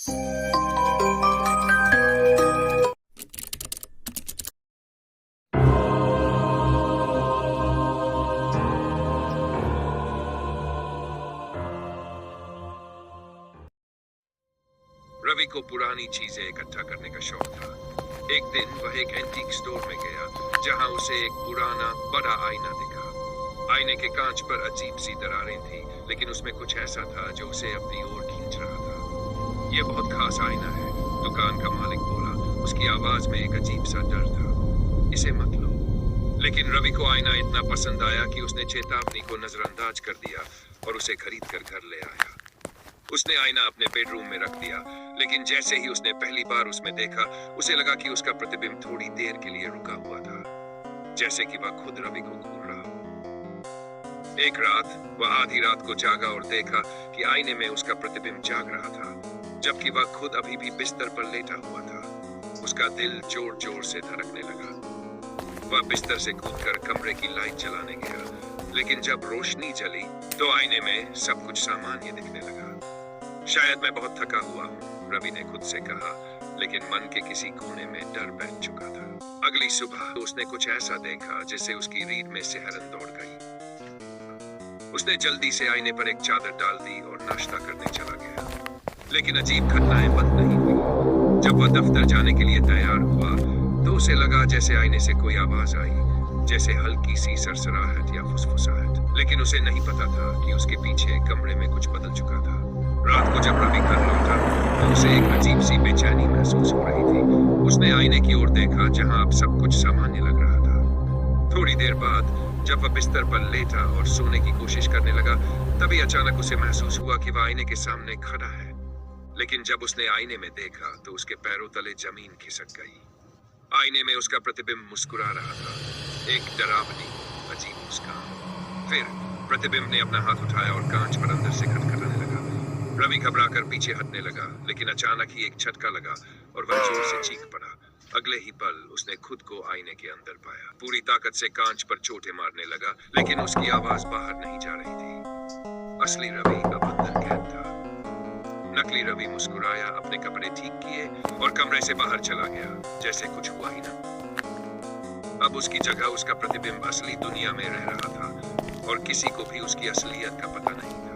रवि को पुरानी चीजें इकट्ठा करने का शौक था। एक दिन वह एक एंटीक स्टोर में गया जहां उसे एक पुराना बड़ा आईना दिखा। आईने के कांच पर अजीब सी दरारें थी, लेकिन उसमें कुछ ऐसा था जो उसे अपनी ओर खींच रहा था। यह बहुत खास आईना है, दुकान का मालिक बोला। उसकी आवाज में एक अजीब सा डर था। इसे मत लो। लेकिन रवि को आईना इतना पसंद आया कि उसने चेतावनी को नजरअंदाज कर दिया और उसे खरीद कर घर ले आया। उसने आईना अपने बेडरूम में रख दिया, लेकिन जैसे ही उसने पहली बार उसमें देखा, उसे लगा कि उसका प्रतिबिंब थोड़ी देर के लिए रुका हुआ था, जैसे कि वह खुद रवि को घूर रहा। एक रात वह आधी रात को जागा और देखा कि आईने में उसका प्रतिबिंब जाग रहा था, जबकि वह खुद अभी भी बिस्तर पर लेटा हुआ था। उसका दिल जोर जोर से धड़कने लगा। वह बिस्तर से कूदकर कमरे की लाइट जलाने गया, लेकिन जब रोशनी जली तो आईने में सब कुछ सामान्य दिखने लगा। शायद मैं बहुत थका हुआ हूँ, रवि ने खुद से कहा, लेकिन मन के किसी कोने में डर बैठ चुका था। अगली सुबह उसने कुछ ऐसा देखा जिससे उसकी रीढ़ में सिहरन दौड़ गई। उसने जल्दी से आईने पर एक चादर डाल दी और नाश्ता करने चला गया, लेकिन अजीब घटनाएं बंद नहीं हुई। जब वह दफ्तर जाने के लिए तैयार हुआ तो उसे लगा जैसे आईने से कोई आवाज आई, जैसे हल्की सी सरसराहट या फुसफुसाहट, लेकिन उसे नहीं पता था कि उसके पीछे कमरे में कुछ बदल चुका था। रात को जब रवि घर लौटा तो उसे एक अजीब सी बेचैनी महसूस हो रही थी। उसने आईने की ओर देखा जहां अब सब कुछ सामान्य लग रहा था। थोड़ी देर बाद जब वह बिस्तर पर लेटा और सोने की कोशिश करने लगा, तभी अचानक उसे महसूस हुआ कि वह आईने के सामने खड़ा है। लेकिन जब उसने आईने में देखा तो उसके पैरों तले जमीन खिसक गई। आईने में उसका प्रतिबिंब मुस्कुरा रहा था, एक डरावनी अजीब मुस्कान। फिर प्रतिबिंब ने अपना हाथ उठाया और कांच पर अंदर से खटखटाने लगा। रवि घबराकर पीछे हटने लगा, लेकिन अचानक ही एक झटका लगा और वह जोर से चीख पड़ा। अगले ही पल उसने खुद को आईने के अंदर पाया। पूरी ताकत से कांच पर चोटें मारने लगा, लेकिन उसकी आवाज बाहर नहीं जा रही थी। असली रवि अब अंदर कैद था। नकली रवि मुस्कुराया, अपने कपड़े ठीक किए और कमरे से बाहर चला गया, जैसे कुछ हुआ ही ना। अब उसकी जगह उसका प्रतिबिंब असली दुनिया में रह रहा था और किसी को भी उसकी असलियत का पता नहीं था।